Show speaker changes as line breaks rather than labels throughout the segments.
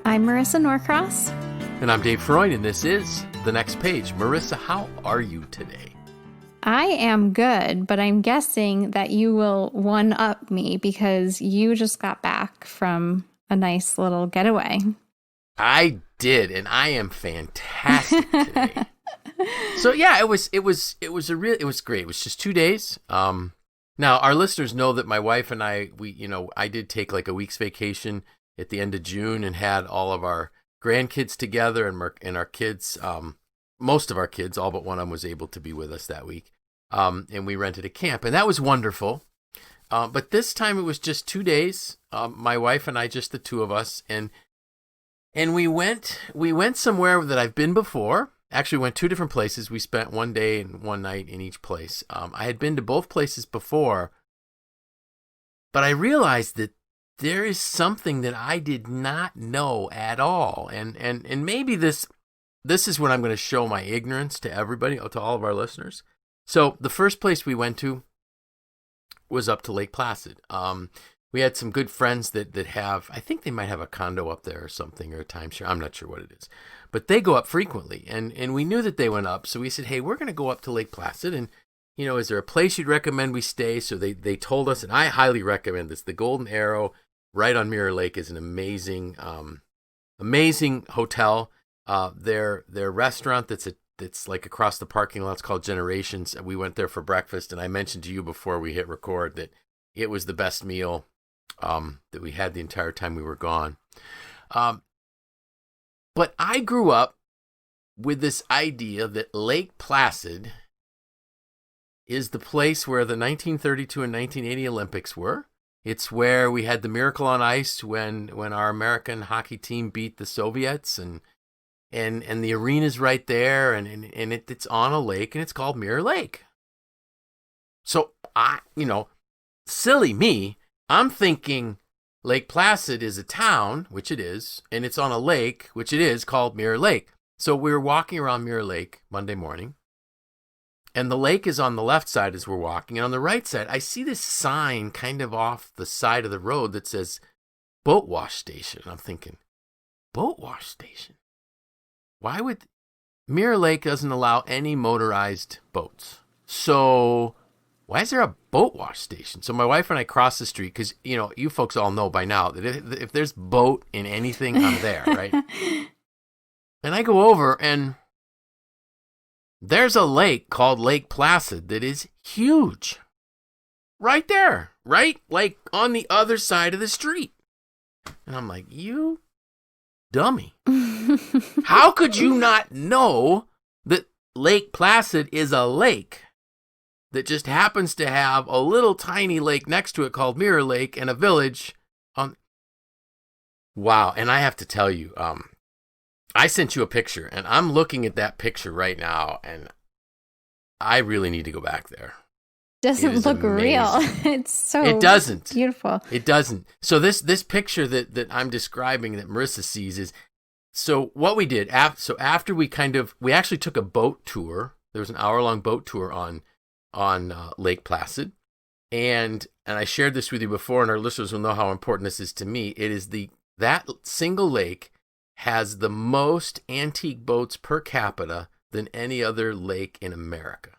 I'm Marissa Norcross.
And I'm Dave Freund, and this is The Next Page. Marissa, how are you today?
I am good, but I'm guessing that you will one-up me because you just got back from a nice little getaway.
I did, and I am fantastic today. So yeah, it was great. It was just 2 days. Now our listeners know that my wife and I did take like a week's vacation at the end of June and had all of our grandkids together and our kids, most of our kids, all but one of them was able to be with us that week. And we rented a camp, and that was wonderful. But this time it was just 2 days. My wife and I, just the two of us, and we went somewhere that I've been before. Actually, we went two different places. We spent one day and one night in each place. I had been to both places before, but I realized that there is something that I did not know at all. And maybe this is when I'm going to show my ignorance to everybody, to all of our listeners. So the first place we went to was up to Lake Placid. We had some good friends that have, I think they might have a condo up there or something, or a timeshare. I'm not sure what it is. But they go up frequently, and we knew that they went up. So we said, hey, we're going to go up to Lake Placid, and is there a place you'd recommend we stay? So they told us, and I highly recommend this. The Golden Arrow right on Mirror Lake is an amazing hotel. Their restaurant that's like across the parking lot, it's called Generations. We went there for breakfast, and I mentioned to you before we hit record that it was the best meal that we had the entire time we were gone. But I grew up with this idea that Lake Placid is the place where the 1932 and 1980 Olympics were. It's where we had the Miracle on Ice when our American hockey team beat the Soviets, and the arena's right there, and it's on a lake, and it's called Mirror Lake. So silly me, I'm thinking Lake Placid is a town, which it is, and it's on a lake, which it is, called Mirror Lake. So we were walking around Mirror Lake Monday morning, and the lake is on the left side as we're walking, and on the right side, I see this sign kind of off the side of the road that says Boat Wash Station. I'm thinking, Boat Wash Station? Why would Mirror Lake doesn't allow any motorized boats? So why is there a boat wash station? So my wife and I cross the street because, you folks all know by now that if there's boat in anything, I'm there, right? And I go over, and there's a lake called Lake Placid that is huge. Right there, right? Like on the other side of the street. And I'm like, you dummy. How could you not know that Lake Placid is a lake that just happens to have a little tiny lake next to it called Mirror Lake and a village on? Wow. And I have to tell you, I sent you a picture, and I'm looking at that picture right now, and I really need to go back there.
Doesn't look
amazing.
Real. It
doesn't.
Beautiful.
It doesn't. So this picture that I'm describing that Marissa sees is, so what we did after we actually took a boat tour. There was an hour-long boat tour on Lake Placid, and I shared this with you before, and our listeners will know how important this is to me. It is that single lake has the most antique boats per capita than any other lake in America.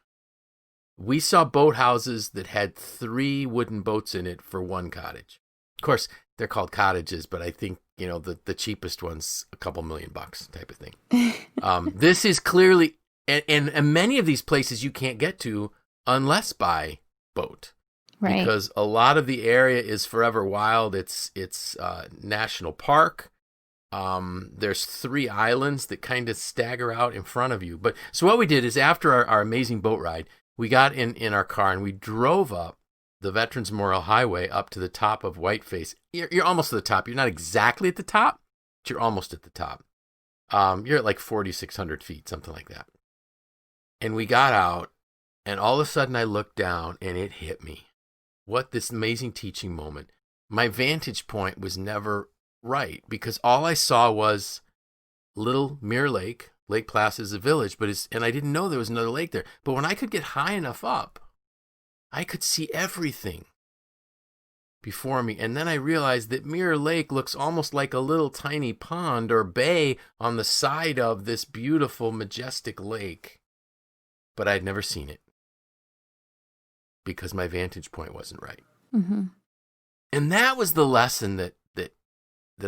We saw boathouses that had 3 wooden boats in it for one cottage. Of course, they're called cottages, but I think, the cheapest one's a couple $1,000,000 type of thing. This is clearly, and many of these places you can't get to unless by boat.
Right.
Because a lot of the area is forever wild. It's national park. There's 3 islands that kind of stagger out in front of you. But so what we did is, after our amazing boat ride, we got in our car and we drove up the Veterans Memorial Highway up to the top of Whiteface. You're almost at the top. You're not exactly at the top, but you're almost at the top. You're at like 4,600 feet, something like that. And we got out, and all of a sudden I looked down, and it hit me. What this amazing teaching moment. My vantage point was never right, because all I saw was little Mirror Lake. Lake Placid is a village, and I didn't know there was another lake there. But when I could get high enough up, I could see everything. before me. And then I realized that Mirror Lake looks almost like a little tiny pond or bay on the side of this beautiful, majestic lake. But I'd never seen it because my vantage point wasn't right.
Mm-hmm.
And that was the lesson that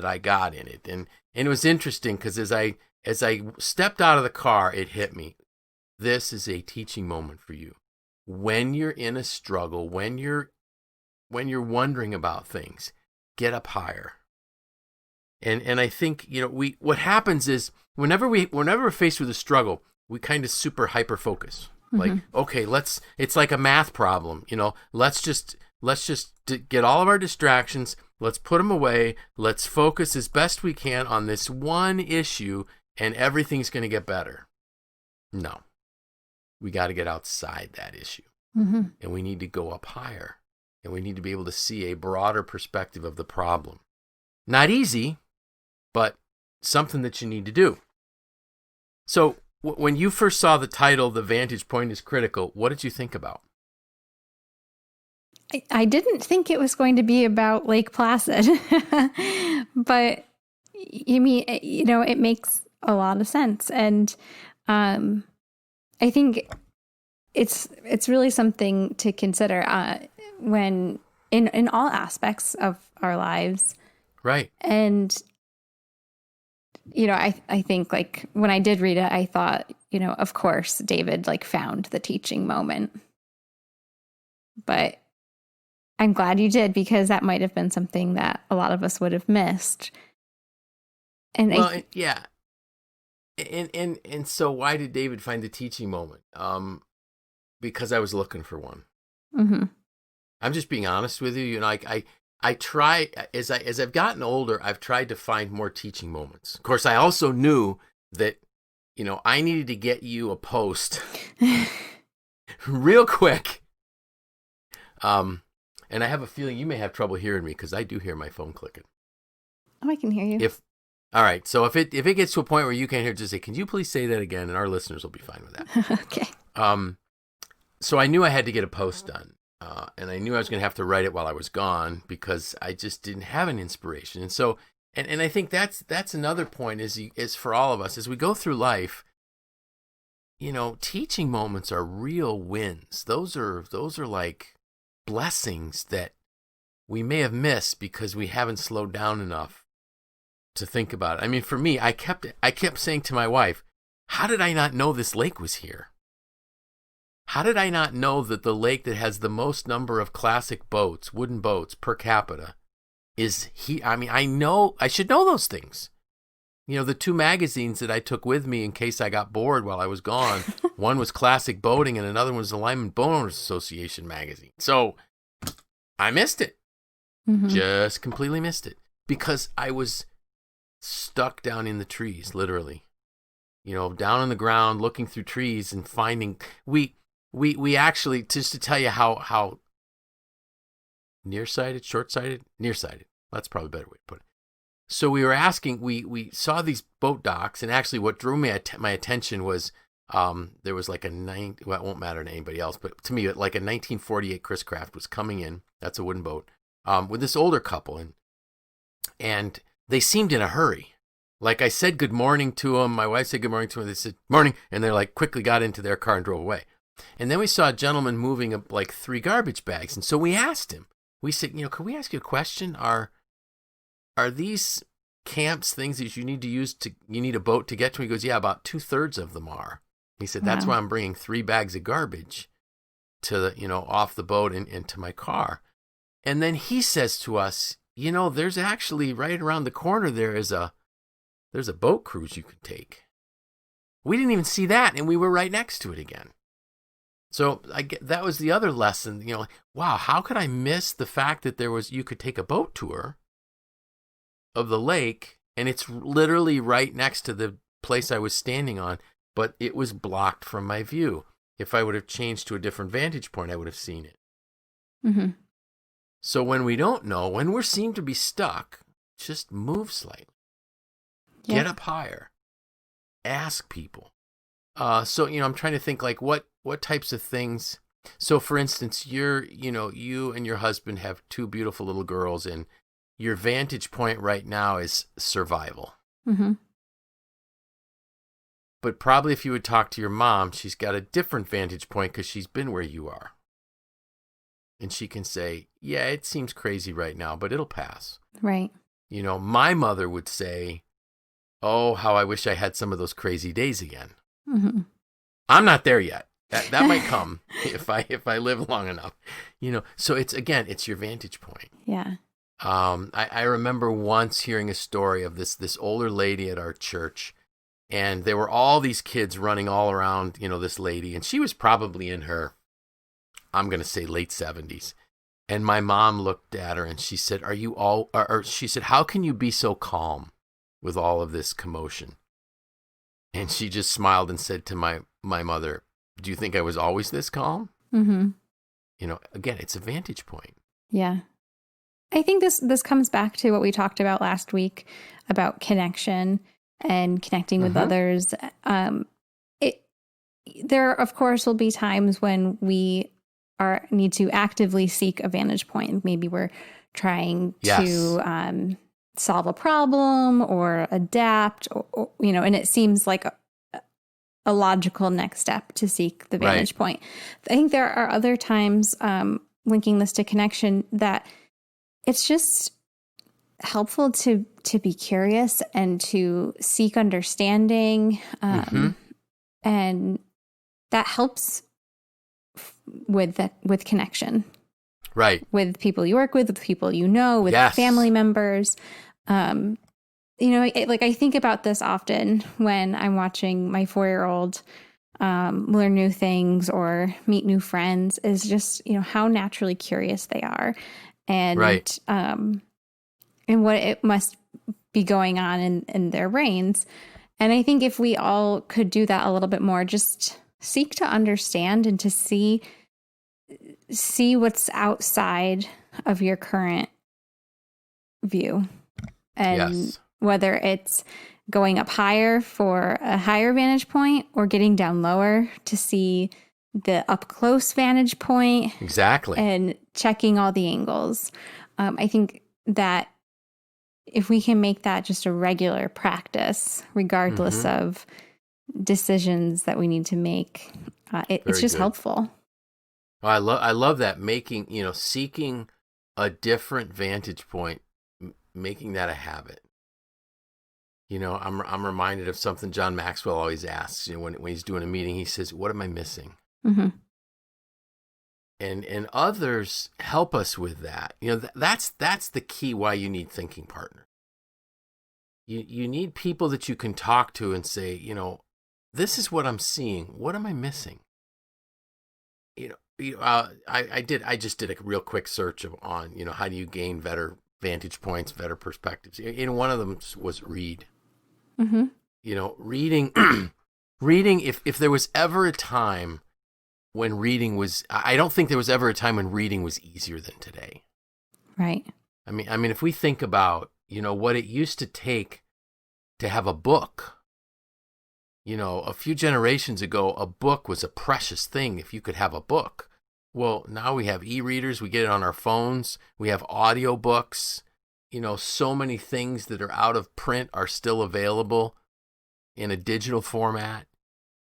I got in it. And it was interesting because as I stepped out of the car, it hit me. This is a teaching moment for you. When you're in a struggle, when you're wondering about things, get up higher. And I think, what happens is whenever we're faced with a struggle, we kind of super hyper focus. Mm-hmm. Like, okay, it's like a math problem, let's just get all of our distractions, let's put them away, let's focus as best we can on this one issue and everything's going to get better. No. We got to get outside that issue. Mm-hmm. And we need to go up higher. And we need to be able to see a broader perspective of the problem. Not easy, but something that you need to do. So when you first saw the title, The Vantage Point is Critical, what did you think about?
I didn't think it was going to be about Lake Placid. But, it makes a lot of sense. And I think it's really something to consider when in all aspects of our lives.
Right.
And, I think like when I did read it, I thought, of course, David found the teaching moment. But I'm glad you did, because that might have been something that a lot of us would have missed. And
yeah. And so why did David find the teaching moment? Because I was looking for one. Mm-hmm. I'm just being honest with you. I try as I've gotten older, I've tried to find more teaching moments. Of course, I also knew that, I needed to get you a post real quick. And I have a feeling you may have trouble hearing me because I do hear my phone clicking.
Oh, I can hear you.
All right. So if it gets to a point where you can't hear, just say, "Can you please say that again?" And our listeners will be fine with that.
Okay.
So I knew I had to get a post done, and I knew I was going to have to write it while I was gone because I just didn't have an inspiration. And so, and I think that's another point is for all of us as we go through life. Teaching moments are real wins. Those are like blessings that we may have missed because we haven't slowed down enough to think about it. I mean, for me, I kept saying to my wife, how did I not know this lake was here? How did I not know that the lake that has the most number of classic boats, wooden boats per capita is here? I mean, I should know those things. The two magazines that I took with me in case I got bored while I was gone, one was Classic Boating and another one was the Lyman Boaters Association magazine. So I missed it. Mm-hmm. Just completely missed it because I was stuck down in the trees, literally. Down on the ground, looking through trees and finding. We actually, just to tell you how nearsighted, short-sighted, nearsighted. That's probably a better way to put it. So we were asking. We saw these boat docks, and actually, what drew my attention was there was like well, it won't matter to anybody else, but to me, like a 1948 Chris Craft was coming in. That's a wooden boat with this older couple, and they seemed in a hurry. Like I said good morning to them. My wife said good morning to them. They said morning, and they quickly got into their car and drove away. And then we saw a gentleman moving up 3 garbage bags, and so we asked him. We said, could we ask you a question? Are these camps things that you need to use you need a boat to get to? He goes, yeah, about 2/3 of them are. He said, that's why I'm bringing 3 bags of garbage to the, off the boat and into my car. And then he says to us, there's actually right around the corner there's a boat cruise you could take. We didn't even see that, and we were right next to it again. So that was the other lesson, wow, how could I miss the fact that you could take a boat tour of the lake, and it's literally right next to the place I was standing on, but it was blocked from my view. If I would have changed to a different vantage point, I would have seen it. Mm-hmm. So when we don't know, when we seem to be stuck, just move slightly. Yeah. Get up higher. Ask people. So, I'm trying to think what types of things So for instance, you and your husband have two beautiful little girls, and your vantage point right now is survival.
Mm-hmm.
But probably if you would talk to your mom, she's got a different vantage point because she's been where you are. And she can say, yeah, it seems crazy right now, but it'll pass.
Right.
My mother would say, oh, how I wish I had some of those crazy days again.
Mm-hmm.
I'm not there yet. That might come if I live long enough. So it's your vantage point.
Yeah.
I remember once hearing a story of this older lady at our church, and there were all these kids running all around, this lady, and she was probably in her, I'm going to say late 70s. And my mom looked at her and she said, are you all, or she said, how can you be so calm with all of this commotion? And she just smiled and said to my mother, do you think I was always this calm?
Mm-hmm.
Again, it's a vantage point.
Yeah. I think this comes back to what we talked about last week about connection and connecting with others. There, of course, will be times when we need to actively seek a vantage point. Maybe we're trying to solve a problem or adapt, or and it seems like a logical next step to seek the vantage point. I think there are other times, linking this to connection, that it's just helpful to be curious and to seek understanding, and that helps with connection,
right? With
people you work with people with family members. I think about this often when I'm watching my 4-year-old learn new things or meet new friends. Is just how naturally curious they are, and and what it must be going on in their brains. And I think if we all could do that a little bit more, just seek to understand and to see what's outside of your current view. And whether it's going up higher for a higher vantage point or getting down lower to see the up close vantage point.
Exactly.
And checking all the angles. I think that if we can make that just a regular practice, regardless of decisions that we need to make, it's just helpful.
Well, I love that, making, seeking a different vantage point, making that a habit. I'm reminded of something John Maxwell always asks, when he's doing a meeting. He says, what am I missing?
Mm-hmm.
And others help us with that. That's the key why you need thinking partners. You need people that you can talk to and say, this is what I'm seeing. What am I missing? I just did a real quick search on, how do you gain better vantage points, better perspectives. One of them was read.
Mm-hmm.
Reading, if there was ever a time when reading was, I don't think there was ever a time when reading was easier than today.
Right.
I mean, if we think about, what it used to take to have a book, a few generations ago, a book was a precious thing if you could have a book. Well, now we have e-readers, we get it on our phones, we have audiobooks, so many things that are out of print are still available in a digital format.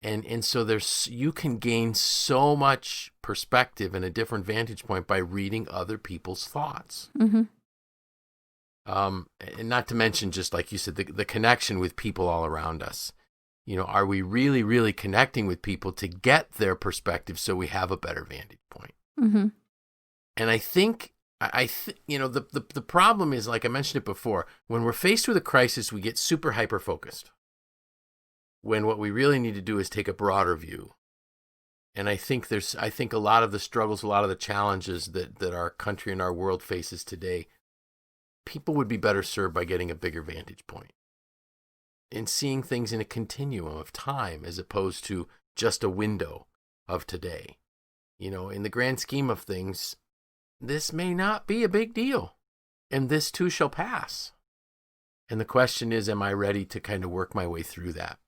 And so you can gain so much perspective and a different vantage point by reading other people's thoughts.
Mm-hmm.
And not to mention, just like you said, the connection with people all around us. Are we really, really connecting with people to get their perspective so we have a better vantage point?
Mm-hmm.
And I think, the problem is, like I mentioned it before, when we're faced with a crisis, we get super hyper-focused. When what we really need to do is take a broader view. And I think a lot of the struggles, a lot of the challenges that our country and our world faces today, people would be better served by getting a bigger vantage point and seeing things in a continuum of time as opposed to just a window of today. In the grand scheme of things, this may not be a big deal, and this too shall pass. And the question is, am I ready to kind of work my way through that?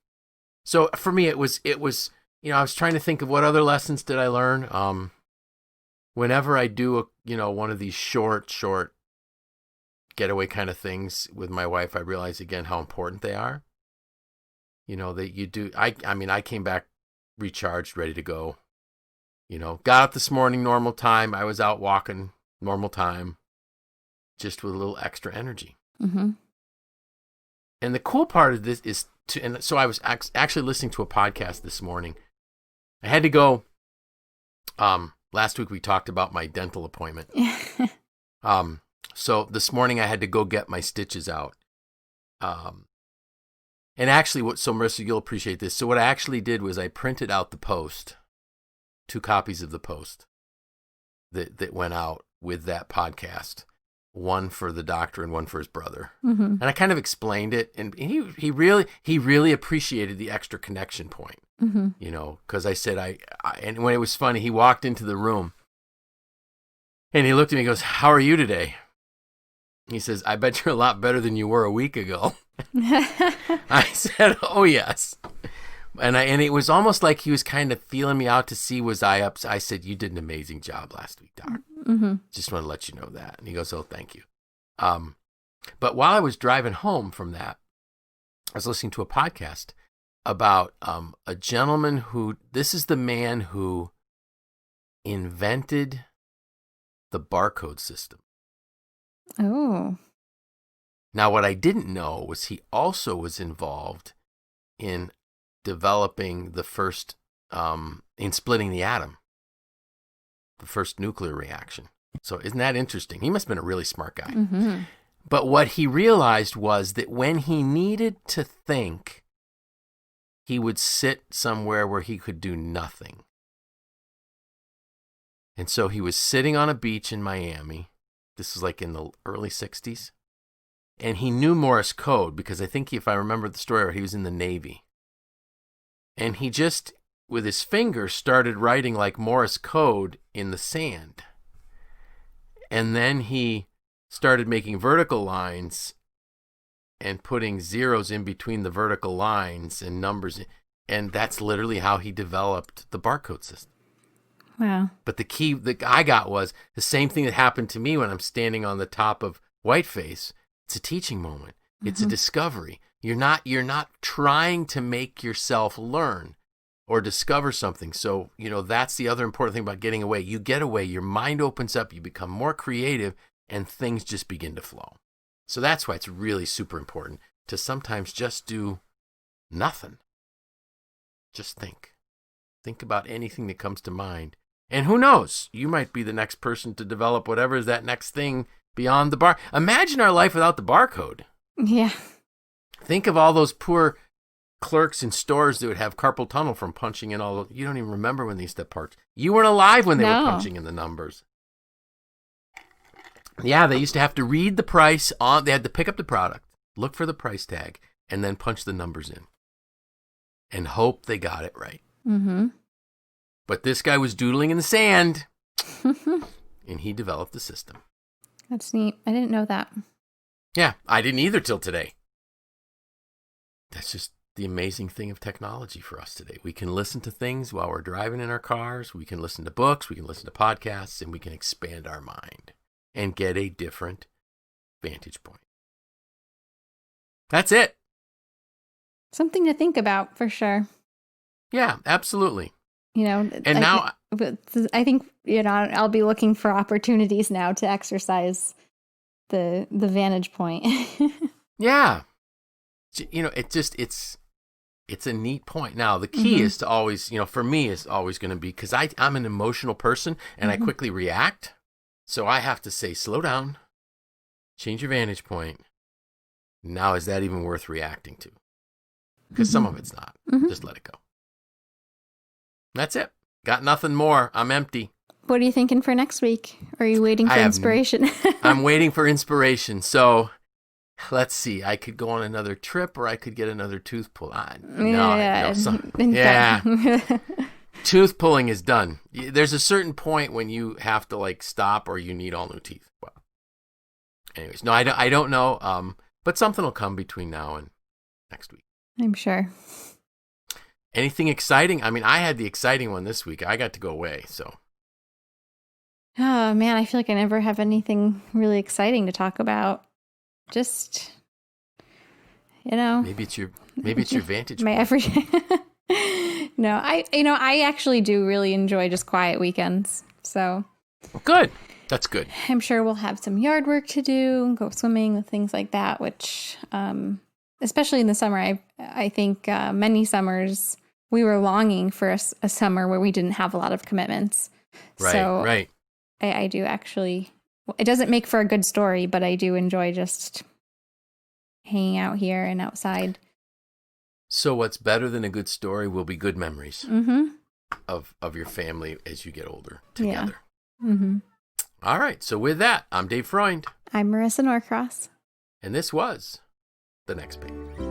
So for me, it was, I was trying to think of what other lessons did I learn. whenever I do one of these short getaway kind of things with my wife, I realize again how important they are. That you do. I came back recharged, ready to go. Got up this morning, normal time. I was out walking, normal time, just with a little extra energy.
Mm-hmm.
And the cool part of this is and so I was actually listening to a podcast this morning. I had to go. Last week we talked about my dental appointment. So this morning I had to go get my stitches out. And actually, Marissa, you'll appreciate this. So what I actually did was I printed out the Post, 2 copies of the Post that went out with that podcast, one for the doctor and one for his brother.
Mm-hmm.
And I kind of explained it, and he really appreciated the extra connection point.
Mm-hmm.
Because I said and when it was funny, he walked into the room and he looked at me and goes, "How are you today?" He says, "I bet you're a lot better than you were a week ago." I said, "Oh, yes." And it was almost like he was kind of feeling me out to see was I up. I said, "You did an amazing job last week, Doc.
Mm-hmm.
Just want to let you know that." And he goes, "Oh, thank you." But while I was driving home from that, I was listening to a podcast about a gentleman this is the man who invented the barcode system.
Oh.
Now, what I didn't know was he also was involved in developing the first, in splitting the atom, the first nuclear reaction. So isn't that interesting? He must have been a really smart guy.
Mm-hmm.
But what he realized was that when he needed to think, he would sit somewhere where he could do nothing. And so he was sitting on a beach in Miami. This was like in the early 60s. And he knew Morse code because I think if I remember the story, he was in the Navy. And he just, with his fingers, started writing like Morse code in the sand. And then he started making vertical lines and putting zeros in between the vertical lines and numbers. And that's literally how he developed the barcode system.
Wow.
But the key that I got was the same thing that happened to me when I'm standing on the top of Whiteface. It's a teaching moment. It's a discovery. You're not trying to make yourself learn or discover something. So, that's the other important thing about getting away. You get away, your mind opens up, you become more creative, and things just begin to flow. So that's why it's really super important to sometimes just do nothing. Just think. Think about anything that comes to mind. And who knows? You might be the next person to develop whatever is that next thing beyond the bar. Imagine our life without the barcode.
Yeah.
Think of all those poor clerks in stores that would have carpal tunnel from punching in all. You don't even remember when these step parts. You weren't alive when they were punching in the numbers. Yeah, they used to have to read the price on. They had to pick up the product, look for the price tag, and then punch the numbers in, and hope they got it right.
Mm-hmm.
But this guy was doodling in the sand, and he developed the system.
That's neat. I didn't know that.
Yeah, I didn't either till today. That's just the amazing thing of technology for us today. We can listen to things while we're driving in our cars. We can listen to books. We can listen to podcasts, and we can expand our mind and get a different vantage point. That's it.
Something to think about for sure.
Yeah, absolutely.
And I think, I'll be looking for opportunities now to exercise the vantage point.
Yeah. It's a neat point. Now, the key is to always, for me, is always going to be, because I'm an emotional person and I quickly react. So I have to say, slow down, change your vantage point. Now, is that even worth reacting to? Because some of it's not. Just let it go. That's it. Got nothing more. I'm empty.
What are you thinking for next week? Are you waiting for inspiration?
I'm waiting for inspiration. So let's see. I could go on another trip or I could get another tooth pull. Tooth pulling is done. There's a certain point when you have to stop or you need all new teeth. Well, anyways, no, I don't know. But something will come between now and next week.
I'm sure.
Anything exciting? I mean, I had the exciting one this week. I got to go away, so.
Oh man, I feel like I never have anything really exciting to talk about. Just,
Maybe it's your vantage
my
point.
everyday. No, I actually do really enjoy just quiet weekends. So
Good. That's good.
I'm sure we'll have some yard work to do, go swimming, things like that, which, especially in the summer, I think many summers we were longing for a summer where we didn't have a lot of commitments.
Right,
So
right.
I do actually, it doesn't make for a good story, but I do enjoy just hanging out here and outside.
So what's better than a good story will be good memories
Mm-hmm.
of your family as you get older together.
Yeah. Mm-hmm.
All right. So with that, I'm Dave Freund.
I'm Marissa Norcross.
And this was The Next Page.